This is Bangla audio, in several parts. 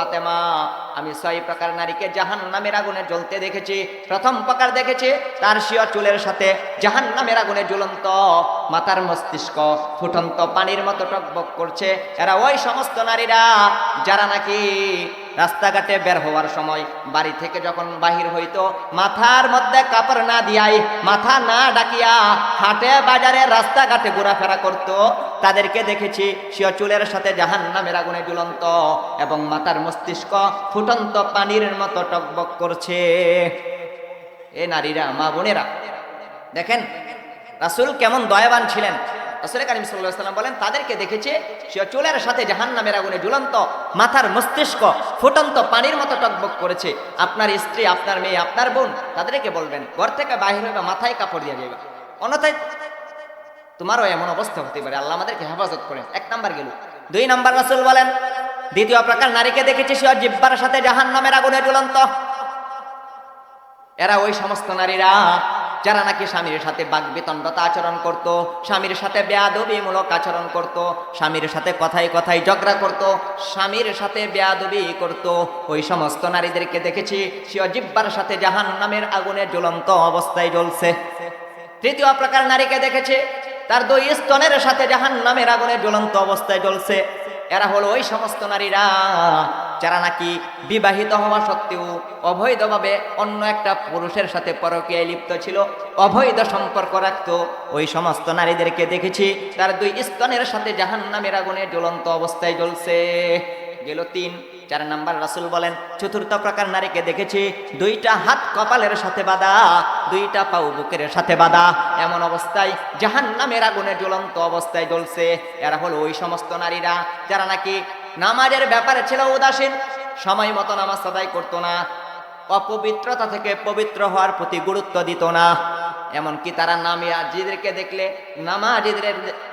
ফাতেমা, আমি 6 প্রকার নারীকে জাহান্নামের আগুনে জ্বলতে দেখেছি। প্রথম প্রকার দেখেছি তার শিয়া চুলের সাথে জাহান্নামের আগুনে জ্বলন্ত, মাথার মস্তিষ্ক ফুটন্ত পানির মতো টকবক করছে। এরা ওই সমস্ত নারীরা যারা নাকি রাস্তাঘাটে বের হওয়ার সময় বাড়ি থেকে যখন বাহির হইতো মাথার মধ্যে কাপড় না দিয়াই, মাথা না ডাকিয়া হাটে বাজারে রাস্তাঘাটে ঘোরাফেরা করত। তাদেরকে দেখেছি শিয়া চুলের সাথে জাহান্নামের আগুনে ঝুলন্ত এবং মাথার মস্তিষ্ক ফুটন্ত পানির মতো টকবক করছে। এ নারীরা, মা বোনেরা, দেখেন রাসূল কেমন দয়াবান ছিলেন। রাসূল কারীম সাল্লাল্লাহু আলাইহি ওয়াসাল্লাম বলেন তাদেরকে দেখেছে সে চুলের সাথে জাহান্নামের আগুনে ঝুলন্ত, মাথার মস্তিষ্ক ফুটন্ত পানির মতো টকবক করেছে। আপনার স্ত্রী, আপনার মেয়ে, আপনার বোন, তাদেরকে বলবেন ঘর থেকে বাহির হইবা মাথায় কাপড় দিয়ে যাবে, অন্যথায় তোমারও এমন অবস্থা হতে পারে। আল্লাহ আমাদেরকে হেফাজত করেন। 1 নাম্বার গেল। 2 নাম্বার রাসূল বলেন দ্বিতীয় প্রকার নারীকে দেখেছি সে জিহ্বার সাথে জাহান্নামের আগুনে ঝুলন্ত। এরা ওই সমস্ত নারীরা যারা নাকি স্বামীর সাথে বাকবিতণ্ডতা আচরণ করত, স্বামীর সাথে বেয়াদবিমূলক আচরণ করত, স্বামীর সাথে কথায় কথায় ঝগড়া করত, স্বামীর সাথে বেয়াদবি করত। ওই সমস্ত নারীদেরকে দেখেছি সে জিহ্বার সাথে জাহান্নামের আগুনে জ্বলন্ত অবস্থায় জ্বলছে। তৃতীয় প্রকার নারীকে দেখেছে তার 2 স্তনের সাথে জাহান্নামের আগুনে জ্বলন্ত অবস্থায় জ্বলছে। এরা হলো ওই সমস্ত নারীরা যারা নাকি বিবাহিত হওয়া সত্ত্বেও অবৈধভাবে অন্য একটা পুরুষের সাথে পরকীয়ায় লিপ্ত ছিল, অবৈধ সম্পর্ক রাখত। ওই সমস্ত নারীদেরকে দেখেছি তার 2 স্তনের সাথে জাহান্নামের আগুনে জ্বলন্ত অবস্থায় জ্বলছে। গেল 3। 4 নাম্বার রাসূল বলেন চতুর্থ প্রকার নারীকে দেখেছি 2টা হাত কপালের সাথে বাঁধা, 2টা পাও বুকের সাথে বাঁধা, এমন অবস্থায় জাহান্নামের আগুনে জ্বলন্ত অবস্থায় জ্বলছে। এরা হলো ওই সমস্ত নারীরা যারা নাকি নামাজের ব্যাপারে ছিল উদাসীন, সময় মতো নামাজ আদায় করতো না, অপবিত্রতা থেকে পবিত্র হওয়ার প্রতি গুরুত্ব দিত না। এমনকি তারা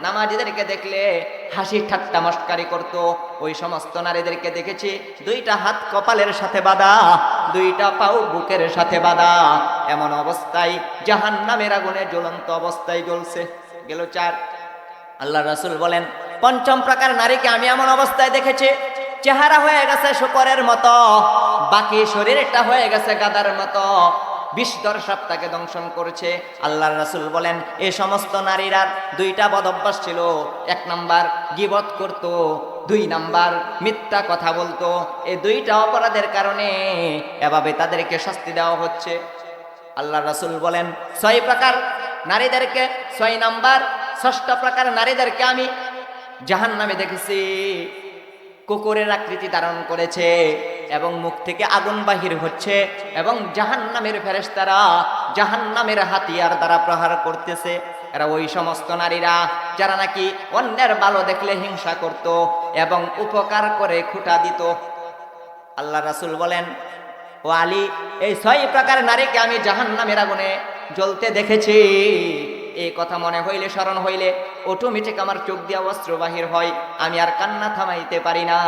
নামাজীদেরকে দেখলে হাসি ঠাট্টা মস্কারি করত। ওই সমস্ত নারীদেরকে দেখেছি 2টা হাত কপালের সাথে বাঁধা, 2টা পাও বুকের সাথে বাঁধা, এমন অবস্থায় জাহান্নামের আগুনে জ্বলন্ত অবস্থায় জ্বলছে। গেল 4। আল্লাহ রাসূল বলেন 5ম প্রকার নারীকে আমি এমন অবস্থায় দেখেছি চেহারা হয়ে গেছে শূকরের মতো, বাকি শরীরটা হয়ে গেছে গাধার মতো, বিষধর সাপ তাকে দংশন করছে। আল্লাহর রাসূল বলেন এই সমস্ত নারীরা 2টা বদ অভ্যাস ছিল। 1 নাম্বার গীবত করত, 2 নাম্বার মিথ্যা কথা বলতো। এই 2টা অপরাধের কারণে এভাবে তাদেরকে শাস্তি দেওয়া হচ্ছে। আল্লাহর রাসূল বলেন 6 প্রকার নারীদেরকে, 6 নাম্বার 6টা প্রকার নারীদেরকে আমি জাহান্নামে দেখেছি। কুকুরের আকৃতি ধারণ করেছে এবং মুখ থেকে আগুন বাহির হচ্ছে এবং জাহান্নামের ফেরেশতারা জাহান্নামের হাতিয়ার দ্বারা প্রহার করতেছে। এরা ওই সমস্ত নারীরা যারা নাকি অন্যের ভালো দেখলে হিংসা করত এবং উপকার করে খুঁটা দিত। আল্লাহ রাসূল বলেন ও আলী, এই 6 প্রকার নারীকে আমি জাহান্নামের আগুনে জ্বলতে দেখেছি। এই কথা মনে হইলে, স্মরণ হইলে অটোমেটিক আমার চোখ দিয়া অস্ত্র বাহির হয়, আমি আর কান্না থামাইতে পারি না।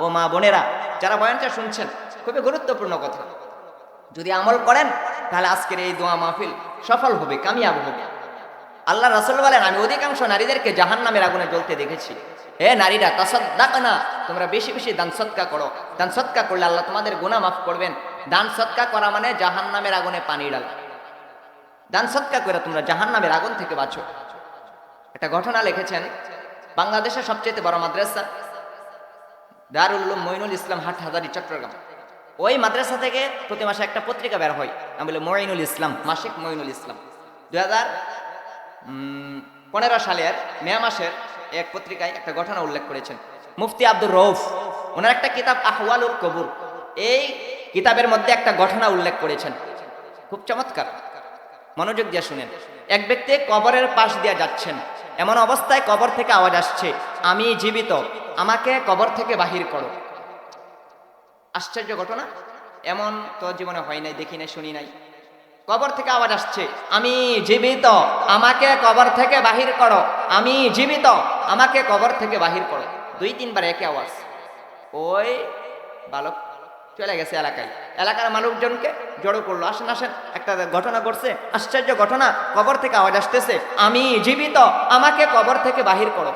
ও মা বোনেরা যারা বয়ানটা শুনছেন, খুবই গুরুত্বপূর্ণ কথা। যদি আমল করেন তাহলে আজকের এই দোয়া মাহফিল সফল হবে, কামিয়াব হবে। আল্লাহ রাসূল বলেন আমি অধিকাংশ নারীদেরকে জাহান্নামের আগুনে জ্বলতে দেখেছি। হে নারীরা তাসাদদাকনা, তোমরা বেশি বেশি দান সদকা করো। দান সদকা করলে আল্লাহ তোমাদের গুনাহ মাফ করবেন। দান সদকা করা মানে জাহান্নামের আগুনে পানি ঢালা। দান সদকা করে তোমরা জাহান্নামের আগুন থেকে বাঁচো। একটা ঘটনা লিখেছেন বাংলাদেশের সবচেয়ে বড় মাদ্রাসা দারুল উলুম মঈনুল ইসলাম হাটহাজারী চট্টগ্রাম। ওই মাদ্রাসা থেকে প্রতি মাসে একটা পত্রিকা বের হয়, নাম বলে মঈনুল ইসলাম, মাসিক মঈনুল ইসলাম। 2015 সালের মে মাসের এক পত্রিকায় একটা ঘটনা উল্লেখ করেছেন মুফতি আব্দুর রউফ। ওনার একটা কিতাব আহওয়ালুল কবুর, এই কিতাবের মধ্যে একটা ঘটনা উল্লেখ করেছেন, খুব চমৎকার, মনোযোগ দিয়ে শুনেন। এক ব্যক্তি কবরের পাশ দিয়ে যাচ্ছেন, এমন অবস্থায় কবর থেকে আওয়াজ আসছে আমি জীবিত, আমাকে কবর থেকে বাহির করো। আশ্চর্য ঘটনা, এমন তো জীবনে হয় নাই, দেখি নাই, শুনি নাই। কবর থেকে আওয়াজ আসছে আমি জীবিত, আমাকে কবর থেকে বাহির করো, আমি জীবিত, আমাকে কবর থেকে বাহির করো। 2-3 বার একই আওয়াজ। ওই বালক চলে গেছে এলাকার মানুষজনকে জড়ো করলো, আসেন আসেন, একটা ঘটনা ঘটছে, আশ্চর্য ঘটনা, কবর থেকে আওয়াজ আসতেছে আমি জীবিত, আমাকে কবর থেকে বাহির করো।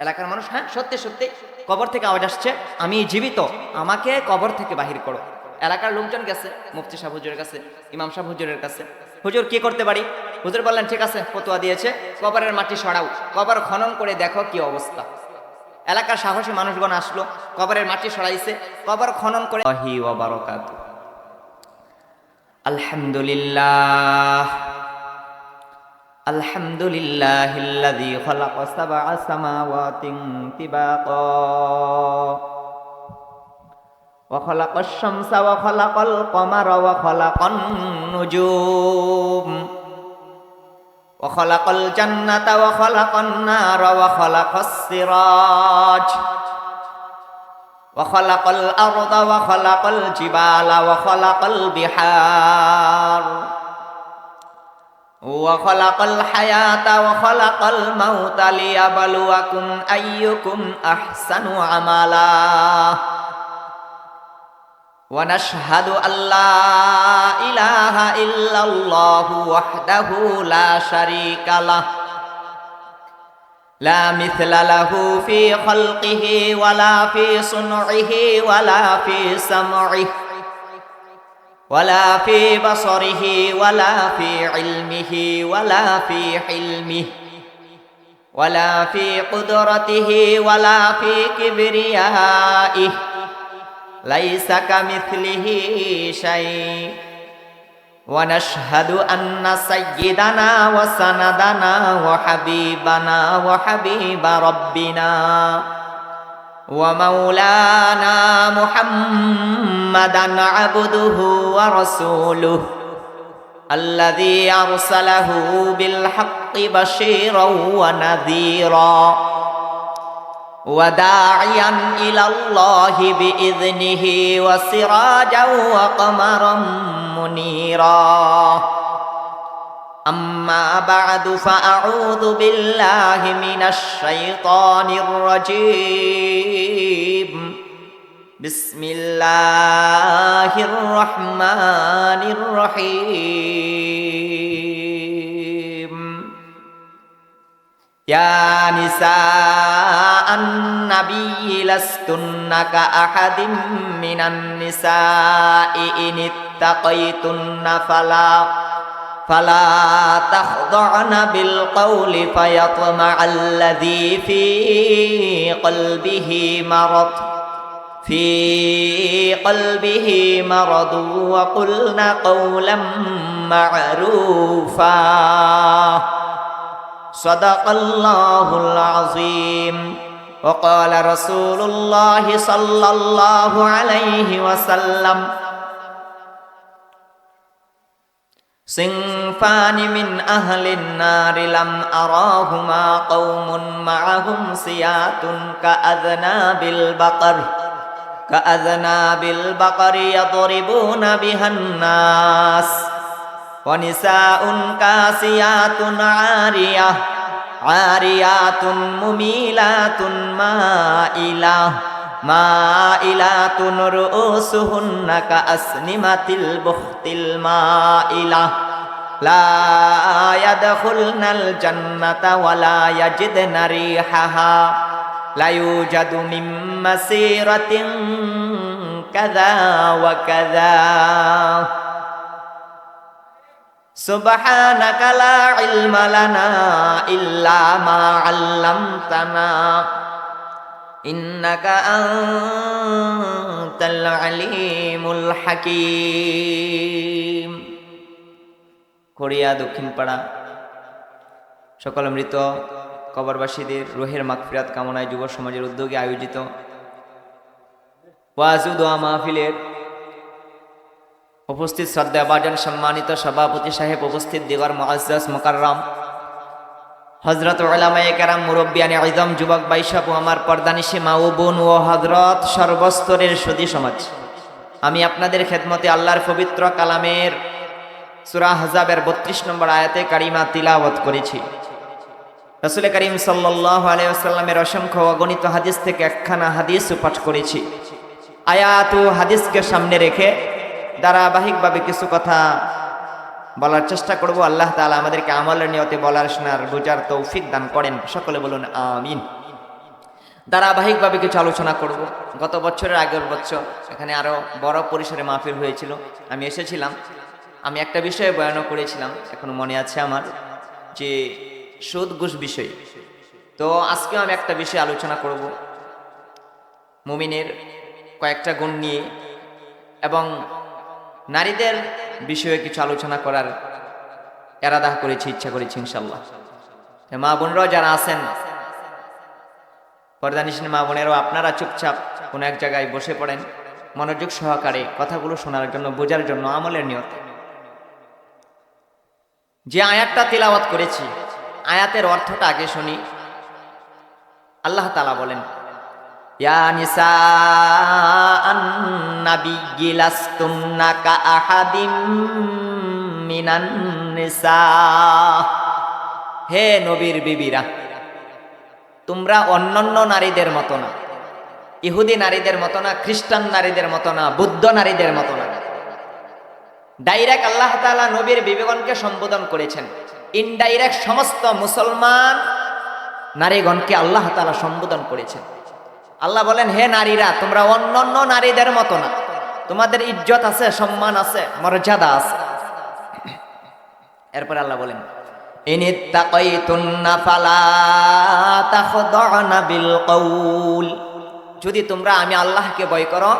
এলাকার মানুষ, হ্যাঁ সত্যি সত্যি কবর থেকে আওয়াজ আসছে, আমি জীবিত, আমাকে কবর থেকে বাহির করো। এলাকার লোকজন গেছে মুফতি সাহেব হুজুরের কাছে, ইমাম সাহেব হুজুরের কাছে, হুজুর কি করতে পারি? হুজুর বললেন ঠিক আছে, ফতোয়া দিয়েছে, কবরের মাটি সরাও, কবর খনন করে দেখো কি অবস্থা। এলাকার সাহসী মানুষগণ আসলো, কবরের মাটি সরাইছে, কবর খনন করে। আলহামদুলিল্লাহ আলহামদুলিল্লাহিল্লাযী খালাকা সাবআ সামাওয়াতিন তিবাকা ওয়া খালাকাশ শামসা ওয়া খালাকাল কমারা ওয়া খালাকান নুজুম ওয়া খালাকাল জান্নাতা ওয়া খালাকান নারা ওয়া খালাকাস সিরাজ ওয়া খালাকাল আরদা ওয়া খালাকাল জিবালা ওয়া খালাকাল বিহার ওয়া খালাকাল হায়াতা ওয়া খালাকাল মাউতা লিয়াবলুয়াকুম আইয়ুকুম আহসানু আমালা ওয়া নাশহাদু আল্লা ইলাহা ইল্লাল্লাহু ওয়াহদাহু লা শারীকা লাহ লা মিথলা লাহু ফি খালকিহি ওয়ালা ফি সুনইহি ওয়ালা ফি সামইহি ولا في بصره ولا في علمه ولا في حلمه ولا في قدرته ولا في كبريائه ليس كمثله شيء ونشهد أن سيدنا وسندنا وحبيبنا وحبيب ربنا ومولانا محمدا عبده ورسوله الذي أرسله بالحق بشيرا ونذيرا وداعيا إلى الله بإذنه وسراجا وقمرا منيرا أما بعد فأعوذ بالله من الشيطان الرجيم بسم الله الرحمن الرحيم يا نساء النبي لستن كأحد من النساء إن اتقيتن فلا تخضعن بالقول فيطمع الذي في قلبه مرض وقلن قولا معروفا صدق الله العظيم وقال رسول الله صلى الله عليه وسلم صنفان من أهل النار لم أراهما قوم معهم سيات كأذناب البقر يضربون بها الناس ونساء كاسيات عاريات مميلات مائلات رؤوسهن كأسنمة البخت المائلة لا يدخلن الجنة ولا يجدن ريحها لا يوجد من مسيرة كذا وكذا سبحانك لا علم لنا إلا ما علمتنا إنك أنت العليم الحكيم কোরিয়া দক্ষিণ পাড়া সকল মৃত কবরবাসীদের রুহের মাগফিরাত কামনায় যুব সমাজের উদ্যোগে আয়োজিত ওয়াজ ও দোয়া মাহফিলের উপস্থিত শ্রদ্ধাভাজন সম্মানিত সভাপতি সাহেব, উপস্থিত দিগর মুআজ্জাজ মুকাররম হযরত উলামায়ে কেরাম, মুরব্বিয়ানে আযম, যুবক বাইশাপ ও আমার পর্দানিশি মা ও বোন ও হযরত সর্বস্তরের সুধী সমাজ, আমি আপনাদের খেদমতে আল্লাহর পবিত্র কালামের সূরা আহজাবের 32 নম্বর আয়াতে কারিমা তিলাওয়াত করেছি। রাসূল করিম সাল্লাল্লাহু আলাইহি ওয়াসাল্লামের অসংখ্য অগণিত হাদিস থেকে একখানা হাদিস পাঠ করেছি। আয়াত ও হাদিসকে সামনে রেখে ধারাবাহিকভাবে কিছু কথা বলার চেষ্টা করব। আল্লাহ তাআলা আমাদেরকে আমলের নিয়তে বলার, শোনার, বোঝার তৌফিক দান করেন। সকলে বলুন আমিন। ধারাবাহিকভাবে কিছু আলোচনা করব। গত বছরের আগের বছর এখানে আরো বড় পরিসরে মাহফিল হয়েছিল, আমি এসেছিলাম। আমি একটা বিষয়ে বয়ান করেছিলাম, এখনো মনে আছে আমার, যে সুদ ঘুষ বিষয়। তো আজকেও আমি একটা বিষয় আলোচনা করব, মুমিনের কয়েকটা গুণ নিয়ে, এবং নারীদের বিষয়ে কিছু আলোচনা করার এরাদা করেছি, ইচ্ছা করেছি ইনশাল্লাহ। মা বোনরাও যারা আছেন, পর্দানিশীন মা বোনেরও, আপনারা চুপচাপ কোনো এক জায়গায় বসে পড়েন, মনোযোগ সহকারে কথাগুলো শোনার জন্য, বোঝার জন্য, আমলের নিয়তে। যে আয়াতটা তিলাওয়াত করেছি, আয়াতের অর্থটা আগে শুনি। আল্লাহ তাআলা বলেন, ইয়া নিসাআন নাবিয়্যি লাস্তুন্না কাআহাদিম মিনান নিসা। হে নবীর বিবিরা, তোমরা অন্যান্য নারীদের মতো না, ইহুদি নারীদের মতো না, খ্রিস্টান নারীদের মতো না, বৌদ্ধ নারীদের মতো না। ডাইরেক্ট আল্লাহ তাআলা নবীর বিবিগণকে সম্বোধন করেছেন, ইনডাইরেক্ট সমস্ত মুসলমান নারীগণকে আল্লাহ তাআলা সম্বোধন করেছেন। আল্লাহ বলেন, হে নারীরা, তোমরা অন্যান্য নারীদের মতো না, তোমাদের ইজ্জত আছে, সম্মান আছে, মর্যাদা আছে। এরপর আল্লাহ বলেন, ইনিত্তাকাইতুন্না ফালা তাখদা'না বিল কওল। যদি তোমরা আমি আল্লাহকে ভয় করো,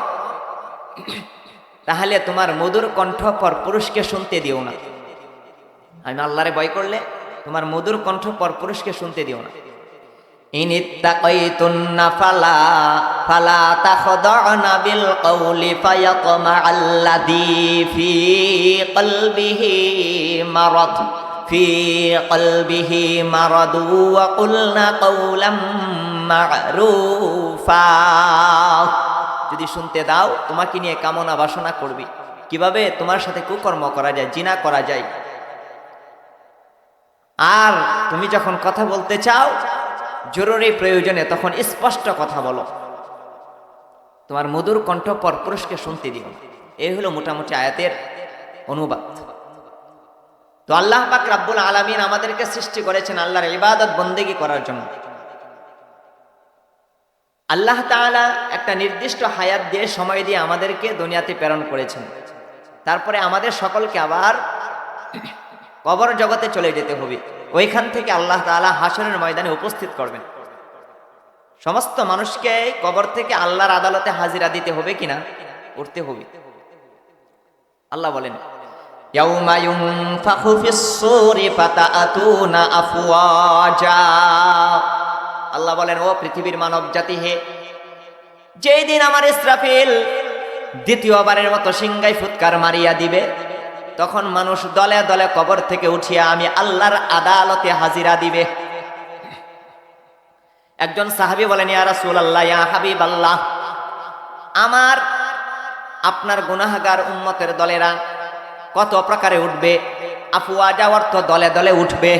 তাহলে তোমার মধুর কণ্ঠ পর পুরুষকে শুনতে দিও না। আমি আল্লাহরে ভয় করলে তোমার মধুর কণ্ঠ পর পুরুষকে শুনতে দিও না। ইনিত্তাকাইতুন্না ফালা তাখদা'না বিল কওলি ফায়াতমা'আল্লাযী ফি কলবিহি মারাদ ওয়া কুলনা কওলাম মা'রুফা। যদি শুনতে দাও, তোমাকে নিয়ে কামনা বাসনা করবি, কিভাবে তোমার সাথে কুকর্ম করা যায়, জিনা করা যায়। আর তুমি যখন কথা বলতে চাও জরুরি প্রয়োজনে, তখন স্পষ্ট কথা বলো, তোমার মধুর কণ্ঠ পরপুরুষকে শুনতে দিও। এই হলো মোটামুটি আয়াতের অনুবাদ। তো আল্লাহ পাক রব্বুল আলামিন আমাদেরকে সৃষ্টি করেছেন আল্লাহর ইবাদত বন্দেগী করার জন্য। আল্লাহ তাআলা একটা নির্দিষ্ট হায়াত দিয়ে, সময় দিয়ে আমাদেরকে দুনিয়াতে প্রেরণ করেছেন। তারপরে আমাদের সকলকে আবার কবর জগতে চলে যেতে হবে। ওইখান থেকে আল্লাহ তাআলা হাশরের ময়দানে উপস্থিত করবেন। সমস্ত মানুষকে কবর থেকে আল্লাহর আদালতে হাজিরা দিতে হবে কিনা? করতে হবে। আল্লাহ বলেন, ইয়াউমা ইউনফাখু ফিস-সূরি ফাতাআতুনা আফওয়াজা। আল্লাহ বলেন, ও পৃথিবীর মানব জাতি হে, যেই দিন আমার ইসরাফিল দ্বিতীয়বারের মতো সিংগাই ফুৎকার মারিয়া দিবে, তখন মানুষ দলে দলে কবর থেকে উঠিয়া আমি আল্লাহর আদালতে হাজিরা দিবে। একজন সাহাবী বলেন, ইয়া রাসূলুল্লাহ, ইয়া হাবিবাল্লাহ, আমার আপনার গুনাহগার উম্মতের দলেরা কত প্রকারে উঠবে? আফওয়াজা অর্থ দলে দলে উঠবে।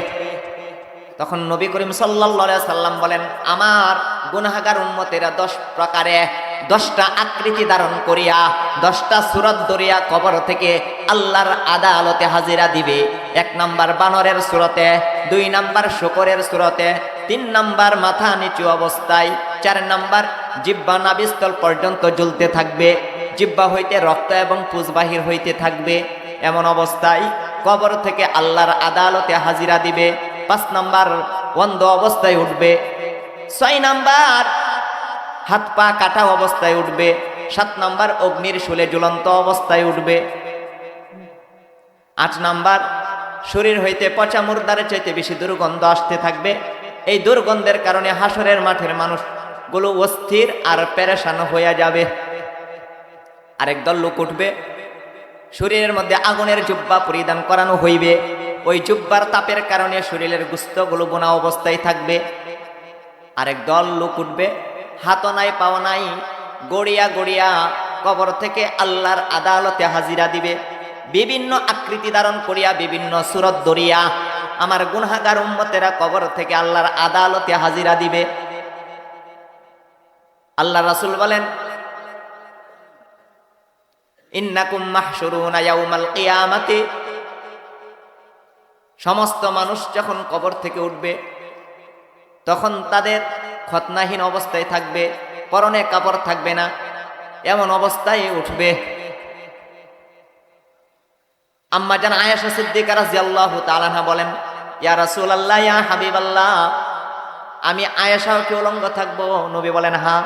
তখন নবী করিম সাল্লাল্লাহু আলাইহি সাল্লাম বলেন, আমার গুনাহগার উম্মতেরা 10 প্রকারে, 10টা আকৃতি ধারণ করিয়া, 10টা সূরত ধরিয়া কবর থেকে আল্লাহর আদালতে হাজিরা দিবে। 1 নাম্বার বানরের সূরতে, 2 নাম্বার শূকরের সূরতে, 3 নাম্বার মাথা নিচু অবস্থায়, 4 নাম্বার জিহ্বা নাভিস্থল পর্যন্ত ঝুলতে থাকবে, জিহ্বা হইতে রক্ত এবং পুজ বাহির হইতে থাকবে। এমন অবস্থায় কবর থেকে আল্লাহর আদালতে হাজিরা দিবে। 5 নাম্বার অন্ধ অবস্থায় উঠবে। 6 নাম্বার হাত পা কাটা অবস্থায় উঠবে। 7 নাম্বার অগ্নির শূলে ঝুলন্ত অবস্থায় উঠবে। 8 নাম্বার শরীর হইতে পচা মুর্দার চাইতে বেশি দুর্গন্ধ আসতে থাকবে। এই দুর্গন্ধের কারণে হাসরের মাঠের মানুষগুলো অস্থির আর পেরেশান হইয়া যাবে। আরেক দল লোক উঠবে, শরীরের মধ্যে আগুনের জুব্বা পরিধান করানো হইবে। ওই জুব্বার তাপের কারণে শরীরের গোশতগুলো বোনা অবস্থায় থাকবে। আরেক দল লোক উঠবে, হাতও নাই পাও নাই, গড়িয়া গড়িয়া কবর থেকে আল্লাহর আদালতে হাজিরা দিবে। বিভিন্ন আকৃতি ধারণ করিয়া, বিভিন্ন সূরত ধরিয়া আমার গুনাহগার উম্মতেরা কবর থেকে আল্লাহর আদালতে হাজিরা দিবে। আল্লাহ রাসূল বলেন, ইন্নাকুম মাহশুরুনা ইয়াউমাল কিয়ামাতি। সমস্ত মানুষ যখন কবর থেকে উঠবে, তখন তাদের খতনাহীন অবস্থায় থাকবে, পরনে কাপড় থাকবে না, এমন অবস্থায় উঠবে। আম্মা জান আয়েশা সিদ্দিকা রাদিয়াল্লাহু তাআলা আনহা বলেন, ইয়া রাসূলুল্লাহ, ইয়া হাবিবাল্লাহ, আমি আয়েশাও কি উলঙ্গ থাকবো? নবী বলেন হ্যাঁ।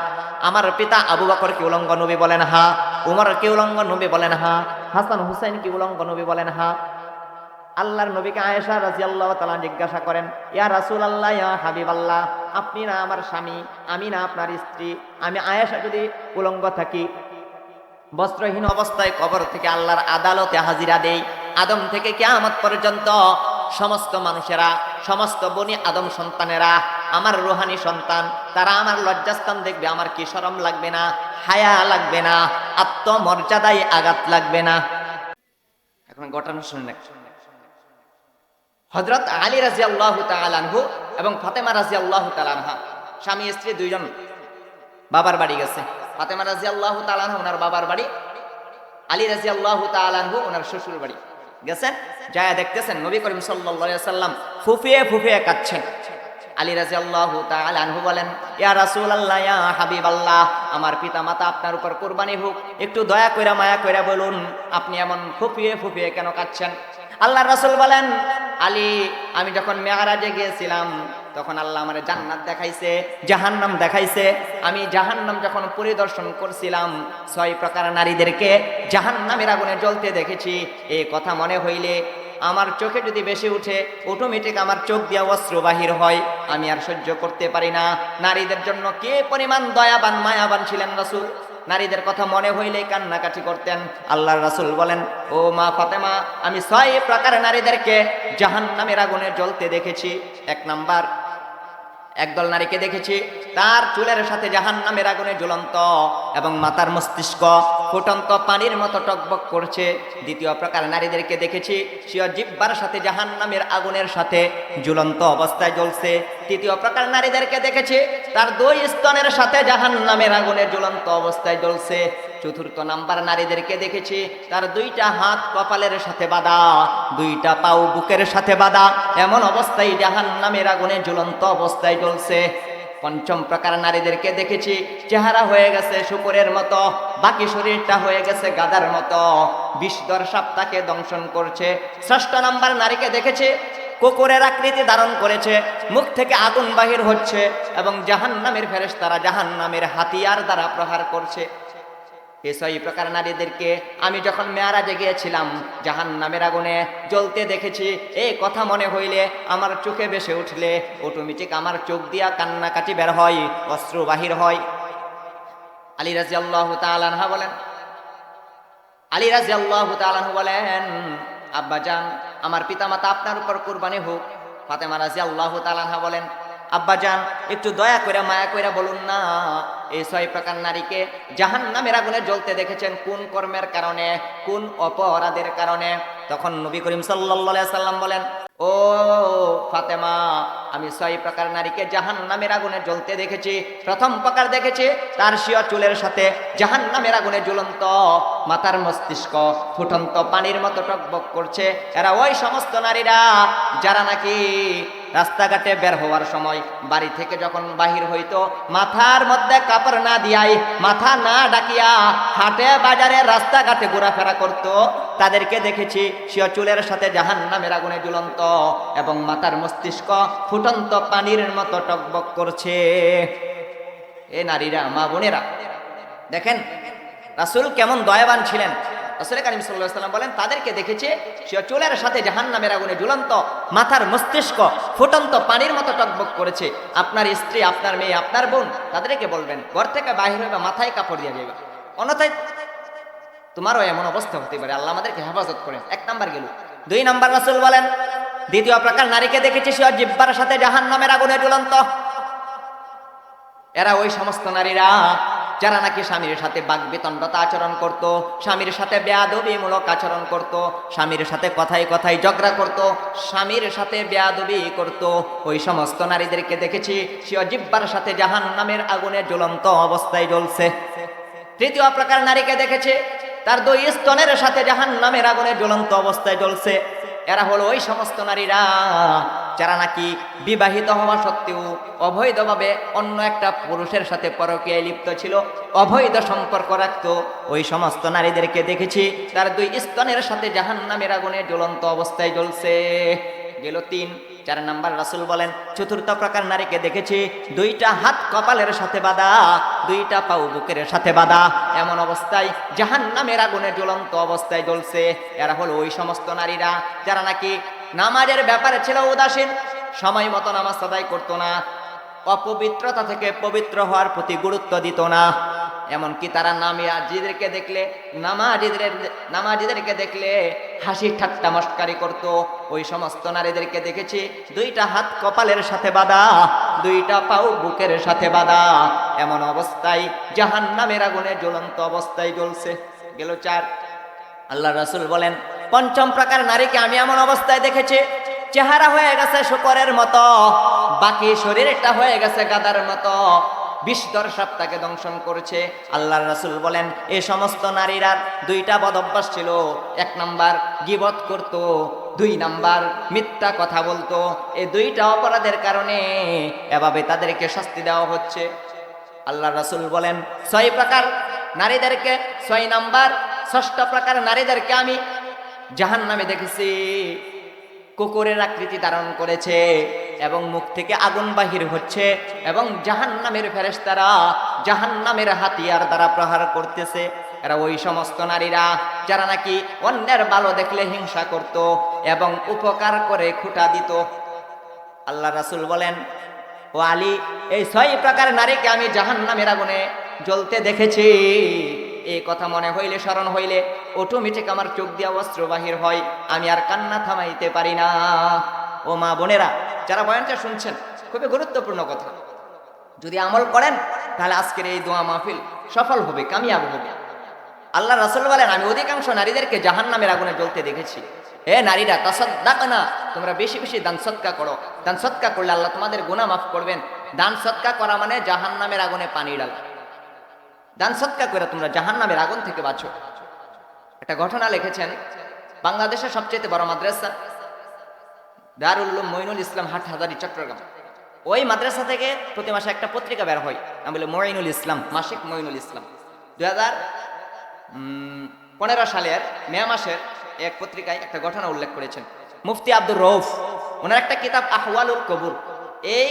আমার পিতা আবু বকর কি উলঙ্গ? নবী বলেন হ্যাঁ। উমর কি উলঙ্গ? নবী বলেন হ্যাঁ। হাসান হুসাইন কি উলঙ্গ? নবী বলেন হ্যাঁ। আল্লাহর নবীকে আয়েশা রাদিয়াল্লাহু তাআলা জিজ্ঞাসা করেন, ইয়া রাসূলুল্লাহ, ইয়া হাবিবাল্লাহ, আপনি না আমার স্বামী, আমি না আপনার স্ত্রী, আমি আয়েশা যদি উলঙ্গ থাকি, বস্ত্রহীন অবস্থায় কবর থেকে আল্লাহর আদালতে হাজিরা দেই, আদম থেকে কিয়ামত পর্যন্ত সমস্ত মানুষেরা, সমস্ত বনি আদম সন্তানেরা, আমার রুহানি সন্তান, তারা আমার লজ্জাস্থান দেখবে, আমার কি শরম লাগবে না? হায়া লাগবে না? আত্মমর্যাদায় আঘাত লাগবে না? এখন ঘটনা শুনুন। হযরত আলী রাদিয়াল্লাহু তাআলা আনহু এবং ফাতেমা রাদিয়াল্লাহু তাআলা আনহা, স্বামী স্ত্রী দুইজন বাবার বাড়ি গেছে। ফাতেমা রাদিয়াল্লাহু তাআলা আনহা ওনার বাবার বাড়ি, আলী রাদিয়াল্লাহু তাআলা আনহু ওনার শ্বশুর বাড়ি গেছেন। যায় দেখতেছেন নবী করিম সাল্লাল্লাহু আলাইহি সাল্লাম ফুফিয়ে ফুফিয়ে কাঁদছেন। আলী রাদিয়াল্লাহু তাআলা আনহু বলেন, ইয়া রাসূলুল্লাহ, ইয়া হাবিবাল্লাহ, আমার পিতা মাতা আপনার উপর কুরবানি হোক, একটু দয়া কইরা মায়া কইরা বলুন, আপনি এমন ফুফিয়ে ফুফিয়ে কেন কাঁদছেন? আল্লাহর রাসূল বলেন, আলী, আমি যখন মেরাজে গিয়েছিলাম তখন আল্লাহ আমারে জান্নাত দেখাইছে, জাহান্নাম দেখাইছে। আমি জাহান্নাম যখন পরিদর্শন করছিলাম, 6 প্রকার নারীদেরকে জাহান্নামের আগুনে জ্বলতে দেখেছি। এই কথা মনে হইলে আমার চোখে যদি বেশি উঠে, অটোমেটিক আমার চোখ দিয়া অশ্রু বাহির হয়, আমি আর সহ্য করতে পারি না। নারীদের জন্য কে পরিমাণ দয়াবান মায়াবান ছিলেন রাসূল! নারীদের কথা মনে হইলেই কান্নাকাটি করতেন। আল্লাহর রাসূল বলেন, ও মা ফাতেমা, আমি 6 প্রকার নারীদেরকে জাহান্নামের আগুনে জ্বলতে দেখেছি। 1 নাম্বার, একদল নারীকে দেখেছি, তার চুলের সাথে জাহান্নামের আগুনে ঝুলন্ত এবং মাথার মস্তিষ্ক ফুটন্ত পানির মতো টকবক করছে। 2 প্রকার নারীদেরকে দেখেছি, সে জিহ্বার সাথে জাহান্নামের আগুনের সাথে ঝুলন্ত অবস্থায় জ্বলছে। 3 প্রকার নারীদেরকে দেখেছি, তার 2 স্তনের সাথে জাহান্নামের আগুনে ঝুলন্ত অবস্থায় জ্বলছে। 4 নাম্বার নারীদেরকে দেখেছি, তার 2টা হাত কপালের সাথে বাঁধা, 2টা পাও বুকের সাথে বাঁধা, এমন অবস্থায় জাহান্নামের আগুনে ঝুলন্ত অবস্থায় জ্বলছে। 5 প্রকার নারীদেরকে দেখেছি, চেহারা হয়ে গেছে শুকরের মতো, বাকি শরীরটা হয়ে গেছে গাধার মতো, বিষধর সাপ তাকে দংশন করছে। 6 নাম্বার নারীকে দেখেছি, কুকুরের আকৃতি ধারণ করেছে, মুখ থেকে আগুন বাহির হচ্ছে এবং জাহান্নামের ফেরেশতারা জাহান্নামের হাতিয়ার দ্বারা প্রহার করছে। এই 6 প্রকার নারীদেরকে আমি যখন মেরাজে গিয়েছিলাম জাহান্নামের আগুনে জ্বলতে দেখেছি। এই কথা মনে হইলে, আমার চোখে ভেসে উঠলে অটোমেটিক আমার চোখ দিয়া কান্নাকাটি বের হয়, অশ্রু বাহির হয়। আলী রাদিয়াল্লাহু তাআলা আনহা বলেন, আলী রাদিয়াল্লাহু তাআলা আনহু বলেন, আব্বাজান, আমার পিতামাতা আপনার উপর কুরবানি হোক। ফাতেমা রাদিয়াল্লাহু তাআলা আনহা বলেন, আব্বাজান, একটু দয়া করে মায়া করে বলুন না, এই 6 প্রকার নারীকে জাহান্নামের আগুনে জ্বলতে দেখেছেন কোন কর্মের কারণে, কোন অপরাধের কারণে? তখন নবী করিম সাল্লাল্লাহু আলাইহি সাল্লাম বলেন, ও ফাতেমা, আমি 6 প্রকার নারীকে জাহান্নামের আগুনে জ্বলতে দেখেছি। 1ম প্রকার দেখেছি, তার শিয়া চুলের সাথে জাহান্নামের আগুনে জ্বলন্ত, মাথার মস্তিষ্ক ফুটন্ত পানির মতো টকবক করছে। এরা ওই সমস্ত নারীরা যারা নাকি রাস্তাঘাটে বের হওয়ার সময় বাড়ি থেকে যখন বাহির হইতো, মাথার মধ্যে কাপড় না দিয়াই, মাথা না ডাকিয়া হাটে বাজারে রাস্তাঘাটে ঘোরাফেরা করত। তাদেরকে দেখেছি সে চুলের সাথে জাহান্নামের আগুনে ঝুলন্ত এবং মাথার মস্তিষ্ক ফুটন্ত পানির মতো টকবক করছে। এ নারীরা, মা বোনেরা, দেখেন রাসূল কেমন দয়াবান ছিলেন। রাসূল কারীম সাল্লাল্লাহু আলাইহি ওয়াসাল্লাম বলেন, তাদেরকে দেখেছে সে চুলের সাথে জাহান্নামের আগুনে ঝুলন্ত, মাথার মস্তিষ্ক ফুটন্ত পানির মতো টকবক করেছে। আপনার স্ত্রী, আপনার মেয়ে, আপনার বোন, তাদেরকে বলবেন ঘর থেকে বাহির হইবা, মাথায় কাপড় দিয়ে যাবে, অন্যথায় তোমারও এমন অবস্থা হতে পারে। আল্লাহ আমাদেরকে হেফাজত করেন। 1 নাম্বার গেল। 2 নাম্বার রাসূল বলেন, 2য় প্রকার নারীকে দেখেছি সে জিহ্বার সাথে জাহান্নামের আগুনে ঝুলন্ত। এরা ওই সমস্ত নারীরা যারা নাকি স্বামীর সাথে বাকবিতণ্ডতা আচরণ করত, স্বামীর সাথে বেয়াদবিমূলক আচরণ করত, স্বামীর সাথে কথায় কথায় ঝগড়া করত, স্বামীর সাথে বেয়াদবি করত। ওই সমস্ত নারীদেরকে দেখেছি সে জিহ্বার সাথে জাহান্নামের আগুনে জ্বলন্ত অবস্থায় জ্বলছে। 3য় প্রকার নারীকে দেখেছে তার 2 স্তনের সাথে জাহান্নামের আগুনে জ্বলন্ত অবস্থায় জ্বলছে। এরা হলো ওই সমস্ত নারীরা যারা নাকি বিবাহিত হওয়া সত্ত্বেও অবৈধভাবে অন্য একটা পুরুষের সাথে পরকীয়ায় লিপ্ত ছিল, অবৈধ সম্পর্ক রাখতো, ওই সমস্ত নারীদেরকে দেখেছি তার দুই স্তনের সাথে জাহান্নামের আগুনে জ্বলন্ত অবস্থায় জ্বলছে। গেল 3। 4 নাম্বার রাসূল বলেন চতুর্থ প্রকার নারীকে দেখেছি দুইটা হাত কপালের সাথে বাঁধা, দুইটা পাও বুকের সাথে বাঁধা, এমন অবস্থায় জাহান্নামের আগুনে জ্বলন্ত অবস্থায় জ্বলছে। এরা হলো ওই সমস্ত নারীরা যারা নাকি নামাজের ব্যাপারে ছিল উদাসীন, সময় মতো নামাজ আদায় করতো না, অপবিত্রতা থেকে পবিত্র হওয়ার প্রতি গুরুত্ব দিত না। এমনকি তারা নামাজিদেরকে দেখলে হাসি ঠাট্টা মস্কারি করত। ওই সমস্ত নারীদেরকে দেখেছি দুইটা হাত কপালের সাথে বাঁধা, দুইটা পাও বুকের সাথে বাঁধা, এমন অবস্থায় জাহান্নামের আগুনে জ্বলন্ত অবস্থায় জ্বলছে। গেল 4। আল্লাহ রাসূল বলেন পঞ্চম প্রকার নারীকে আমি এমন অবস্থায় দেখেছি চেহারা হয়ে গেছে শূকরের মতো, বাকি শরীরটা হয়ে গেছে গাধার মতো, বিষধর সাপ তাকে দংশন করছে। আল্লাহর রাসূল বলেন এই সমস্ত নারীরা দুইটা বদ অভ্যাস ছিল। 1 নাম্বার গীবত করত, 2 নাম্বার মিথ্যা কথা বলতো। এই দুইটা অপরাধের কারণে এভাবে তাদেরকে শাস্তি দেওয়া হচ্ছে। আল্লাহর রাসূল বলেন 6 প্রকার নারীদেরকে, 6 নাম্বার 6ষ্ঠ প্রকার নারীদেরকে আমি জাহান্নামে দেখেছি। কুকুরের আকৃতি ধারণ করেছে এবং মুখ থেকে আগুন বাহির হচ্ছে এবং জাহান্নামের ফেরেশতারা জাহান্নামের হাতিয়ার দ্বারা প্রহার করতেছে। এরা ওই সমস্ত নারীরা যারা নাকি অন্যের ভালো দেখলে হিংসা করত এবং উপকার করে খুঁটা দিত। আল্লাহ রাসূল বলেন ও আলী এই 6 প্রকার নারীকে আমি জাহান্নামের আগুনে জ্বলতে দেখেছি। এই কথা মনে হইলে, স্মরণ হইলে অটোমেটিক আমার চোখ দিয়া অস্ত্র বাহির হয়, আমি আর কান্না থামাইতে পারি না। ও মা বোনেরা যারা বয়ানটা শুনছেন, খুবই গুরুত্বপূর্ণ কথা, যদি আমল করেন তাহলে আজকের এই দোয়া মাহফিল সফল হবে, কামিয়াব হবে। আল্লাহ রাসূল বলেন আমি অধিকাংশ নারীদেরকে জাহান্নামের আগুনে জ্বলতে দেখেছি। এ নারীরা তাসাদ্দাকনা, তোমরা বেশি বেশি দান সদকা করো। দান সদকা করলে আল্লাহ তোমাদের গুনাহ মাফ করবেন। দান সদকা করা মানে জাহান্নামের আগুনে পানি ডালা। দান সদকা করে তোমরা জাহান্নামের আগুন থেকে বাঁচো। একটা ঘটনা লিখেছেন বাংলাদেশের সবচেয়ে বড় মাদ্রাসা দারুল উলুম মঈনুল ইসলাম হাটহাজারী চট্টগ্রাম, ওই মাদ্রাসা থেকে প্রতি মাসে একটা পত্রিকা বের হয়, আমি বলি মঈনুল ইসলাম, মাসিক মঈনুল ইসলাম। 2015 সালের মে মাসের এক পত্রিকায় একটা ঘটনা উল্লেখ করেছেন মুফতি আব্দুর রউফ। ওনার একটা কিতাব আহওয়ালুল কবুর, এই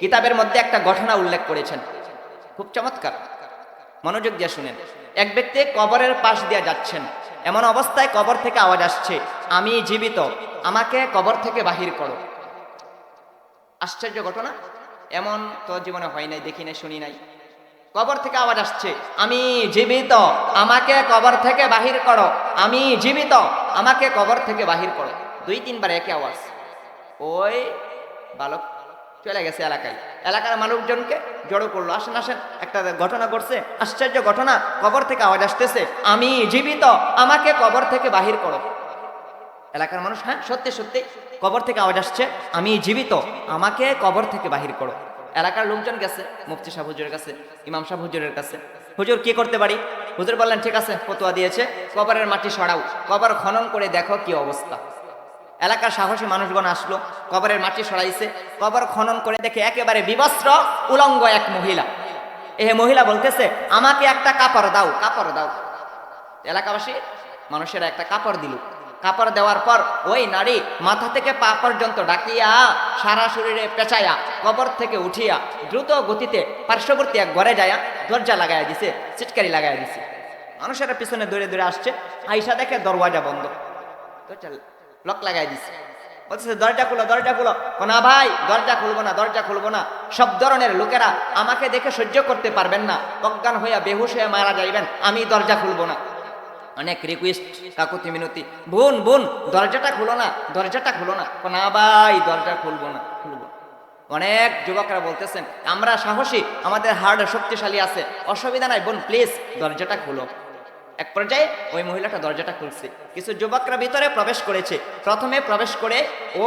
কিতাবের মধ্যে একটা ঘটনা উল্লেখ করেছেন, খুব চমৎকার, মনোযোগ দিয়ে শুনেন। এক ব্যক্তি কবরের পাশ দিয়ে যাচ্ছেন, এমন অবস্থায় কবর থেকে আওয়াজ আসছে আমি জীবিত, আমাকে কবর থেকে বাহির করো। আশ্চর্য ঘটনা, এমন তো জীবনে হয় নাই, দেখি নাই, শুনি নাই। কবর থেকে আওয়াজ আসছে আমি জীবিত, আমাকে কবর থেকে বাহির করো, আমি জীবিত, আমাকে কবর থেকে বাহির করো। 2-3 বার একই আওয়াজ। ওই বালক চলে গেছে এলাকার মানুষজনকে জড়ো করলো, আসেন আসেন, একটা ঘটনা ঘটছে, আশ্চর্য ঘটনা, কবর থেকে আওয়াজ আসতেছে আমি জীবিত, আমাকে কবর থেকে বাহির করো। এলাকার মানুষ হ্যাঁ সত্যি সত্যি কবর থেকে আওয়াজ আসছে আমি জীবিত, আমাকে কবর থেকে বাহির করো। এলাকার লোকজন গেছে মুফতি সাহেব হুজুরের কাছে, ইমাম সাহেব হুজুরের কাছে, হুজুর কি করতে পারি? হুজুর বললেন ঠিক আছে, ফতোয়া দিয়েছে কবরের মাটি সরাও, কবর খনন করে দেখো কি অবস্থা। এলাকার সাহসী মানুষগণ আসলো, কবরের মাটি সরাইছে, কবর খনন করে দেখে একেবারে বিবস্ত্র উলঙ্গ এক মহিলা। মহিলা বলতেছে আমাকে একটা কাপড় দাও, কাপড় দাও। এলাকাবাসী মানুষেরা একটা কাপড় দিল। কাপড় দেওয়ার পর ওই নারী মাথা থেকে পা পর্যন্ত ডাকিয়া সারা শরীরে পেঁচাইয়া কবর থেকে উঠিয়া দ্রুত গতিতে পার্শ্ববর্তী এক ঘরে যায়া দরজা লাগাইয়া দিছে, চিটকারি লাগাইয়া দিছে। মানুষেরা পিছনে দৌড়ে দৌড়ে আসছে, আইসা দেখে দরওয়াজা বন্ধ, লক লাগাই দিছে। বলতেছে দরজা খুলো, দরজা খুলো। না ভাই দরজা খুলবো না, দরজা খুলবো না, সব ধরনের লোকেরা আমাকে দেখে সহ্য করতে পারবেন না, অজ্ঞান হইয়া বেহুশ হয়ে মারা যাইবেন, আমি দরজা খুলবো না। অনেক রিকোয়েস্ট, কাকুতি মিনতি, বোন বোন দরজাটা খুলো না, দরজাটা খুলো না। না ভাই দরজা খুলবো না, খুলবো। অনেক যুবকরা বলতেছেন আমরা সাহসী, আমাদের হার্ট শক্তিশালী আছে, অসুবিধা নাই বোন প্লিজ দরজাটা খুলো। এক পর্যায়ে ওই মহিলাটা দরজাটা খুলছে, কিছু যুবকরা ভিতরে প্রবেশ করেছে। প্রথমে প্রবেশ করে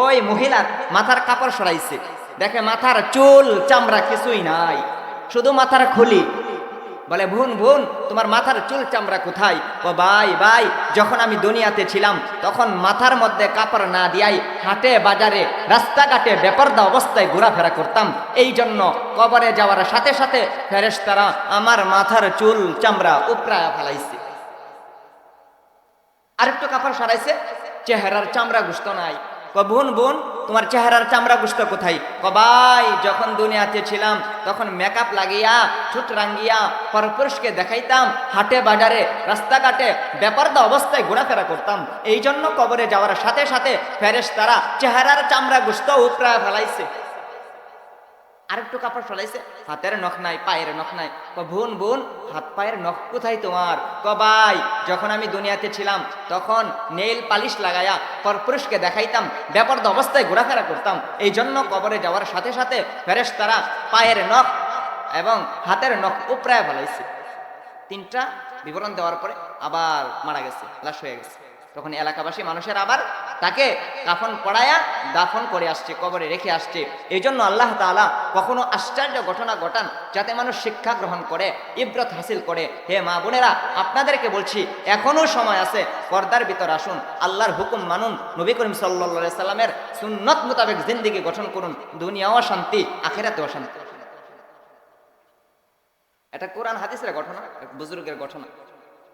ওই মহিলার মাথার কাপড় সরাইছে, দেখে মাথার চুল চামড়া কিছুই নাই, শুধু মাথার খুলি। বলে বোন বোন তোমার মাথার চুল চামড়া কোথায়? ও ভাই ভাই, যখন আমি দুনিয়াতে ছিলাম তখন মাথার মধ্যে কাপড় না দিয়াই হাটে বাজারে রাস্তাঘাটে বেপরদা অবস্থায় ঘোরাফেরা করতাম। এই জন্য কবরে যাওয়ার সাথে সাথে ফেরেশতারা আমার মাথার চুল চামড়া উপড়ায়া ফেলাইছে। আরেকটু কাপড় সরাইছে, চেহারার চামড়া গুস্ত নাই। বোন বোন তোমার চেহারার চামড়া গুস্ত কোথায়? ভাই যখন দুনিয়াতে ছিলাম তখন মেকআপ লাগিয়া ছুট রাঙ্গিয়া পরপুরুষকে দেখাইতাম, হাটে বাজারে রাস্তাঘাটে বেপরদা অবস্থায় ঘোরাফেরা করতাম। এই জন্য কবরে যাওয়ার সাথে সাথে ফেরেশতারা চেহারার চামড়া গুস্ত উপড়া ফেলাইছে। আরেকটু কাপড় সরাইছে, হাতের নখ নাই, পায়ের নখ নাই। বোন বোন হাত পায়ের নখ কোথায় তোমার? ভাই যখন আমি দুনিয়াতে ছিলাম তখন নেইল পালিশ লাগায়া পরপুরুষকে দেখাইতাম, বেপরদা অবস্থায় ঘোরাফেরা করতাম। এই জন্য কবরে যাওয়ার সাথে সাথে ফেরেশতারা পায়ের নখ এবং হাতের নখ উপড়ায় ফেলাইছে। তিনটা বিবরণ দেওয়ার পরে আবার মারা গেছে, লাশ হয়ে গেছে। তখন এলাকাবাসী মানুষের আবার তাকে কাফন পড়ায়া দাফন করে আসছে, কবরে রেখে আসছে। এই জন্য আল্লাহ তাআলা কখনো আশ্চর্য ঘটনা ঘটান যাতে মানুষ শিক্ষা গ্রহণ করে, ইবরত হাসিল করে। হে মা বোনেরা, আপনাদেরকে বলছি এখনো সময় আছে, পর্দার ভিতর আসুন, আল্লাহর হুকুম মানুন, নবী করিম সাল্লাল্লাহু আলাইহি সাল্লামের সুন্নত মোতাবেক জিন্দেগি গঠন করুন। দুনিয়াও শান্তি, আখিরাতেও শান্তি। এটা কোরআন হাদিসের ঘটনা, বুজুর্গের ঘটনা।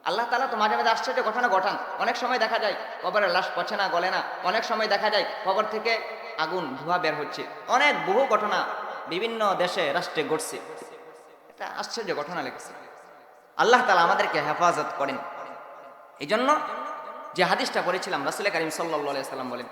আল্লাহ তাআলা তো মাঝে মাঝে আশ্চর্য ঘটনা ঘটান। অনেক সময় দেখা যায় কবরের লাশ পচে না, গলে না। অনেক সময় দেখা যায় কবর থেকে আগুন ধোঁয়া বের হচ্ছে। অনেক বহু ঘটনা বিভিন্ন দেশে রাষ্ট্রে ঘটছে। এটা আশ্চর্য ঘটনা লেগেছে। আল্লাহ তাআলা আমাদেরকে হেফাজত করেন। এই জন্য যে হাদিসটা পড়েছিলাম, রাসূল কারীম সাল্লাল্লাহু আলাইহি সাল্লাম বলেন,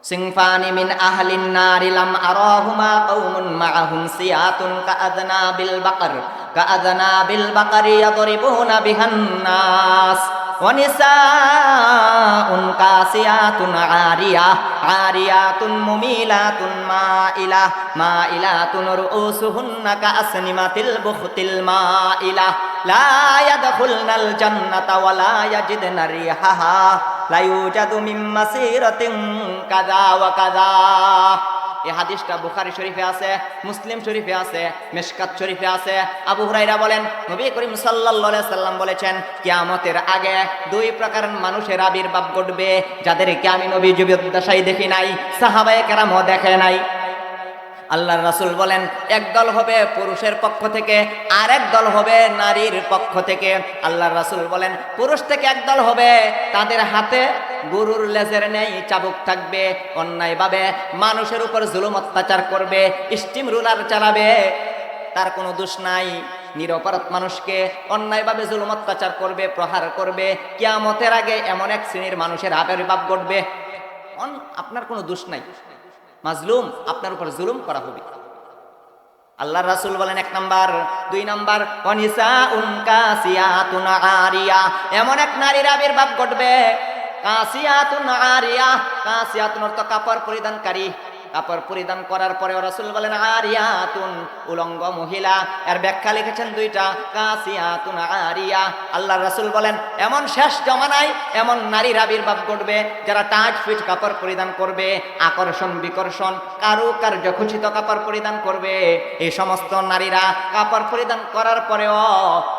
সিনফানি মিন আহলিন নারি লাম আরাহুমা কওমুন মাআহুম সিয়াতুন কাআযনাবিল বাকর কাআযনাবিল বাকরি ইয়াদরিবুনা বিহান নাস ওয়া নিসাউন কাসিয়াতুন আরিয়াতুন মুমিলাতুন মাইলাতুন রুউসুহুন্না কাআসনিমাতিল বুখতিল মাইলা লা ইয়াদখুলনাল জান্নাতা ওয়া লা ইয়াজিদনা রিহাহা লা ইউজাদু মিন মাসিরাতিন কাযা ওয়া কাযা। এই হাদিসটা বুখারী শরীফে আছে, মুসলিম শরীফে আছে, মিশকাত শরীফে আছে। আবু হুরায়রা বলেন, নবী করিম সাল্লাল্লাহু আলাইহি সাল্লাম বলেছেন, কিয়ামতের আগে দুই প্রকার মানুষের আবির্ভাব ঘটবে যাদেরকে আমি নবী জীবদ্দশায় দেখি নাই, সাহাবায়ে কেরামও দেখে নাই। আল্লাহর রাসূল বলেন, একদল হবে পুরুষের পক্ষ থেকে, আর এক দল হবে নারীর পক্ষ থেকে। আল্লাহর রাসূল বলেন, পুরুষ থেকে একদল হবে, তাদের হাতে গরুর লেজের নেই চাবুক থাকবে, অন্যায়ভাবে মানুষের উপর জুলুম অত্যাচার করবে, স্টিম রুলার চালাবে, তার কোনো দোষ নাই, নিরপরাধ মানুষকে অন্যায়ভাবে জুলুম অত্যাচার করবে, প্রহার করবে। কিয়ামতের আগে এমন এক শ্রেণীর মানুষের আবির্ভাব ঘটবে, আপনার কোনো দোষ নাই, মাজলুম, আপনার উপর জুলুম করা হবে। আল্লাহর রাসূল বলেন, এক নাম্বার। দুই নাম্বার, ওয়ানিসাউন কাসিয়াতুন আরিয়া, এমন এক নারীর আবির্ভাব ঘটবে, কাসিয়াতুন আরিয়া, কাসিয়াতুন অর্থ কাপড় পরিধানকারী, কাপড় পরিধান করার পরে রাসূল বলেন আরিয়াতুন, উলঙ্গ মহিলা। এর ব্যাখ্যা লিখেছেন দুইটা, কাসিয়াতুন আরিয়া। আল্লাহর রাসূল বলেন, এমন শেষ জমানায় এমন নারীর আবির্ভাব ঘটবে যারা টাইট ফিট কাপড় পরিধান করবে, আকর্ষণ বিকর্ষণ কারুকার্য খচিত কাপড় পরিধান করবে। এই সমস্ত নারীরা কাপড় পরিধান করার পরেও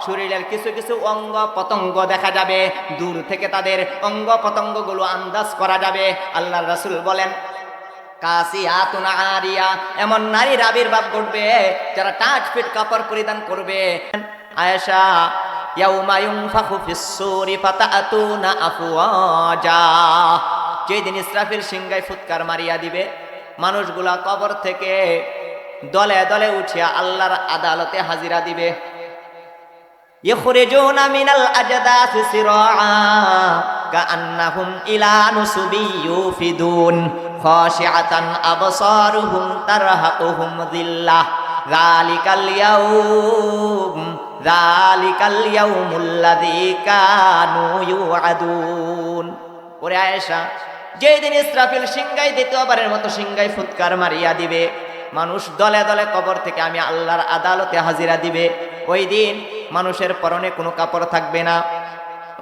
শরীরের কিছু কিছু অঙ্গ পতঙ্গ দেখা যাবে, দূর থেকে তাদের অঙ্গ পতঙ্গগুলো আন্দাজ করা যাবে। আল্লাহর রাসূল বলেন, কাসিয়াতুন আরিয়া, এমন নারীর আবির্ভাব ঘটবে যারা টাইট ফিট কাপড় পরিধান করবে। আয়েশা, ইয়াউমা ইউনফাখু ফিস-সূরি ফাতাতুনা আফওয়াজা, যেদিন ইসরাফিল সিংহায় ফুৎকার মারিয়া দিবে, মানুষগুলা কবর থেকে দলে দলে উঠিয়া আল্লাহর আদালতে হাজিরা দিবে। ইখরিজুনা মিনাল আজদাসি সিরাআ কাআন্নাহুম ইলা নুসুবি ইউফিদুন খাশিআতান আবসারুহুম তারহাকুহুম যিল্লাহ যালিকাল ইয়াউমুল্লাযী কানু ইউআদুন। ওরে আয়েশা, যেদিন ইসরাফিল সিংহায় দ্বিতীয়বারের মতো সিংহায় ফুৎকার মারিয়া দিবে, মানুষ দলে দলে কবর থেকে আমি আল্লাহর আদালতে হাজিরা দিবে। ওই দিন মানুষের পরনে কোনো কাপড় থাকবে না,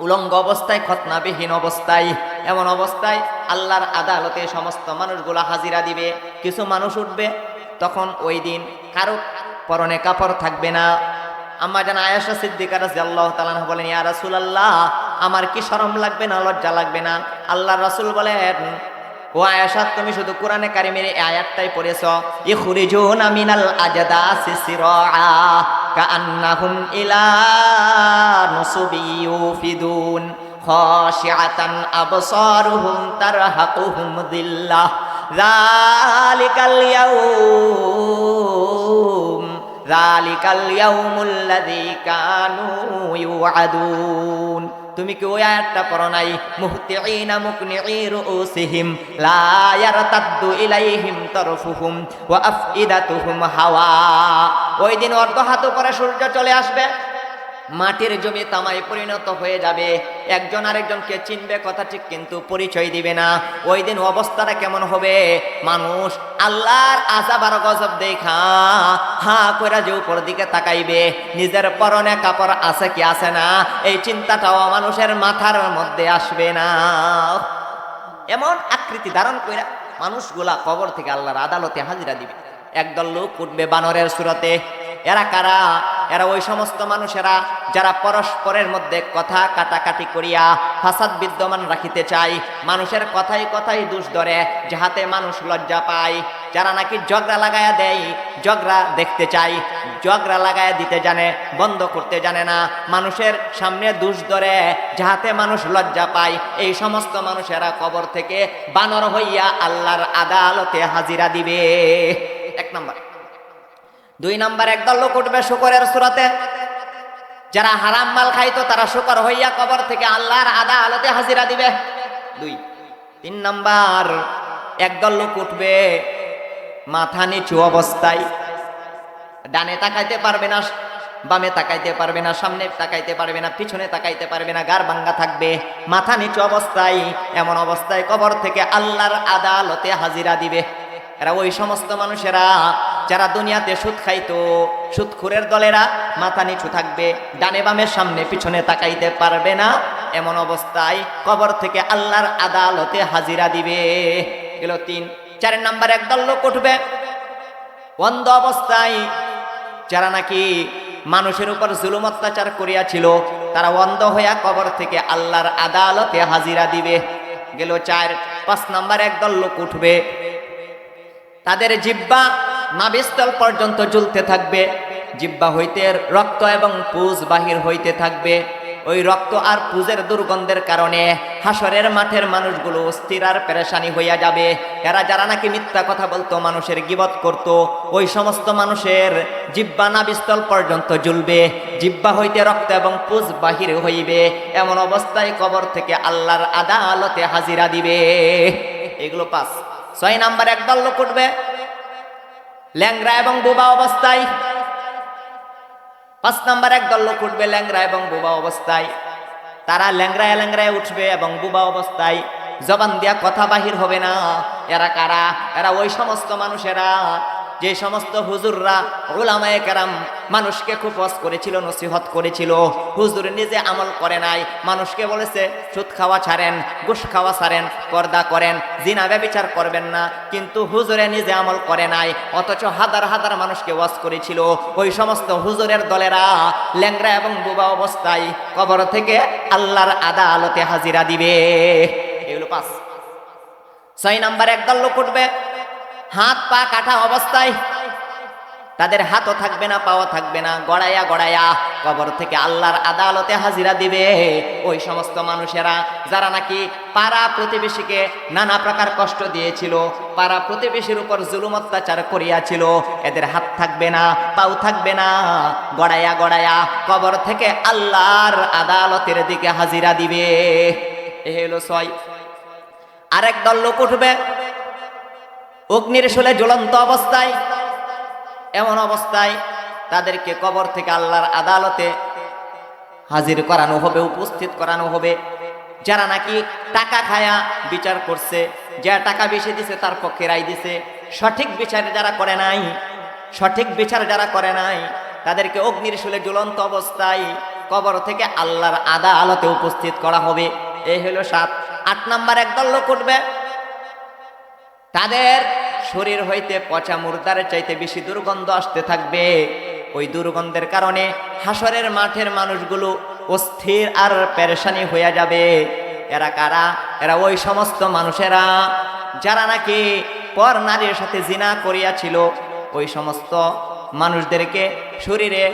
উলঙ্গ অবস্থায়, খতনাবিহীন অবস্থায়, এমন অবস্থায় আল্লাহর আদালতে সমস্ত মানুষগুলা হাজিরা দিবে। কিছু মানুষ উঠবে, তখন ওই দিন কারো পরনে কাপড় থাকবে না, আম্মা জান আয়েশা সিদ্দিকা রাদিয়াল্লাহু তাআলা আনহা বলেন, ইয়া রাসূলুল্লাহ, আমার কি শরম লাগবে না, লজ্জা লাগবে না? আল্লাহর রাসূল বলেন, ও আয়েশা, তুমি শুধু কোরআনে কারিমের এই আয়াতটাই পড়েছো, ইখরিজুনা মিনাল আজদাসি সিরাআ কাআন্নাহুম ইলা নুসুবি ইউফিদুন খাশিআতান আবসারুহুম তারহাকুহুম যিল্লাহ যালিকাল ইয়াউমুল্লাযী কানূ ইউআদুন। তুমি কি ওই আয়াতটা পড়ো নাই? মুহতিঈনা মুকনিঈ রুউসিহিম লা ইয়ারতাদ্দু ইলাইহিম তারফুহুম ওয়া আফইদাতুহুম হাওয়া। ওই দিন অর্ধ হাত উপরে সূর্য চলে আসবে, মাটির জমি তামায় পরিণত হয়ে যাবে, একজন আরেকজনকে চিনবে কথা ঠিক, কিন্তু পরিচয় দিবে না। ওই দিন অবস্থাটা কেমন হবে? মানুষ আল্লাহর আযাব আর গজব দেখা হা কইরা যে উপর দিকে তাকাইবে, নিজের পরনে কাপড় আছে কি আছে না এই চিন্তাটাও মানুষের মাথার মধ্যে আসবে না। এমন আকৃতি ধারণ কইরা মানুষগুলা কবর থেকে আল্লাহর আদালতে হাজিরা দিবে। একদল লোক উঠবে বানরের সুরতে। এরা কারা? এরা ওই সমস্ত মানুষেরা যারা পরস্পরের মধ্যে কথা কাটাকাটি করিয়া ফাসাদ বিদ্যমান রাখিতে চায়, মানুষের কথাই কথাই দোষ ধরে, যাহাতে মানুষ লজ্জা পায়। যারা নাকি ঝগড়া লাগায়া দেয়, ঝগড়া দেখতে চায়, ঝগড়া লাগায়া দিতে জানে, বন্ধ করতে জানে না, মানুষের সামনে দোষ ধরে যাহাতে মানুষ লজ্জা পায়। এই সমস্ত মানুষেরা কবর থেকে বানর হইয়া আল্লাহর আদালতে হাজিরা দিবে। এক নাম্বার। দুই নাম্বার, একদল লোক উঠবে শুকরের সুরতে। যারা হারাম মাল খাইতো তারা শুকর হইয়া কবর থেকে আল্লাহর আদালতে হাজিরা দিবে। দুই। তিন নাম্বার, একদল লোক উঠবে মাথা নিচু অবস্থায়, ডানে তাকাইতে পারবে না, বামে তাকাইতে পারবে না, সামনে তাকাইতে পারবে না, পিছনে তাকাইতে পারবে না, গার ভাঙ্গা থাকবে, মাথা নিচু অবস্থায়। এমন অবস্থায় কবর থেকে আল্লাহর আদালতে হাজিরা দিবে। এরা ওই সমস্ত মানুষেরা যারা দুনিয়াতে সুদ খাইতো, সুদখোরের দলেরা মাথা নিচু থাকবে, ডানে বামে সামনে পিছনে তাকাইতে পারবে না। এমন অবস্থায় কবর থেকে আল্লাহর আদালতে হাজিরা দিবে। গেল তিন। চার নাম্বার, একদল লোক উঠবে অন্ধ অবস্থায়। যারা নাকি মানুষের উপর জুলুম অত্যাচার করিয়াছিল, তারা অন্ধ হইয়া কবর থেকে আল্লাহর আদালতে হাজিরা দিবে। গেল চার। পাঁচ নাম্বার, একদল লোক উঠবে, তাদের জিহ্বা নাভিস্থল পর্যন্ত ঝুলতে থাকবে, জিহ্বা হইতে রক্ত এবং পুজ বাহির হইতে থাকবে। ওই রক্ত আর পুজের দুর্গন্ধের কারণে হাসরের মাঠের মানুষগুলো অস্থির আর পেরেশানি হইয়া যাবে। এরা যারা নাকি মিথ্যা কথা বলতো, মানুষের গীবত করত, ওই সমস্ত মানুষের জিহ্বা নাভিস্থল পর্যন্ত ঝুলবে, জিহ্বা হইতে রক্ত এবং পুজ বাহির হইবে। এমন অবস্থায় কবর থেকে আল্লাহর আদালতে হাজিরা দিবে। এগুলো পাঁচ। ছয় নাম্বার, একদল লোক উঠবে ল্যাংরা এবং বোবা অবস্থায়। পাঁচ নাম্বার, একদল লোক উঠবে ল্যাংরা এবং বোবা অবস্থায়। তারা ল্যাংরায় ল্যাংরায় উঠবে এবং বোবা অবস্থায়, জবান দিয়া কথা বাহির হবে না। এরা কারা? এরা ওই সমস্ত মানুষেরা যে সমস্ত হুজুররা, উলামায়ে কেরাম মানুষকে খুব ওয়াজ করেছিল, নসিহত করেছিল, হুজুর নিজে আমল করে নাই, মানুষকে বলেছে সুদ খাওয়া ছাড়েন, ঘুষ খাওয়া ছাড়েন, পর্দা করেন, জিনা ব্যভিচার করবেন না, কিন্তু হুজুরে নিজে আমল করে নাই, অথচ হাজার হাজার মানুষকে ওয়াজ করেছিল। ওই সমস্ত হুজুরের দলেরা ল্যাংরা এবং বোবা অবস্থায় কবর থেকে আল্লাহর আদালতে হাজিরা দিবে। এগুলো পাঁচ। ছয় নাম্বার, একদল লোক উঠবে হাত পা কাটা অবস্থায়, তাদের হাতও থাকবে না, পাও থাকবে না, গড়াইয়া গড়াইয়া কবর থেকে আল্লাহর আদালতে হাজিরা দিবে। ওই সমস্ত মানুষেরা যারা নাকি পাড়া প্রতিবেশীকে নানা প্রকার কষ্ট দিয়েছিল, পাড়া প্রতিবেশীর উপর জুলুম অত্যাচার করিয়াছিল, এদের হাত থাকবে না, পাও থাকবে না, গড়াইয়া গড়াইয়া কবর থেকে আল্লাহর আদালতের দিকে হাজিরা দিবে। এ হলো ছয়। আরেক দল লোক উঠবে অগ্নির শোলে জ্বলন্ত অবস্থায়। এমন অবস্থায় তাদেরকে কবর থেকে আল্লাহর আদালতে হাজির করানো হবে, উপস্থিত করানো হবে। যারা নাকি টাকা খায়া বিচার করছে, যারা টাকা বেশি দিছে তার পক্ষে রায় দিছে, সঠিক বিচার যারা করে নাই, সঠিক বিচার যারা করে নাই, তাদেরকে অগ্নির শোলে জ্বলন্ত অবস্থায় কবর থেকে আল্লাহর আদালতে উপস্থিত করা হবে। এই হলো সাত। আট নাম্বার, একদল লোক উঠবে, তাদের শরীর হইতে পচা মুর্দার চাইতে বেশি দুর্গন্ধ আসতে থাকবে। ওই দুর্গন্ধের কারণে হাসরের মাঠের মানুষগুলো অস্থির আর পেরেশানি হয়ে যাবে। এরা কারা? এরা ওই সমস্ত মানুষেরা যারা নাকি পর নারীর সাথে জিনা করিয়াছিল। ওই সমস্ত মানুষদেরকে শরীরে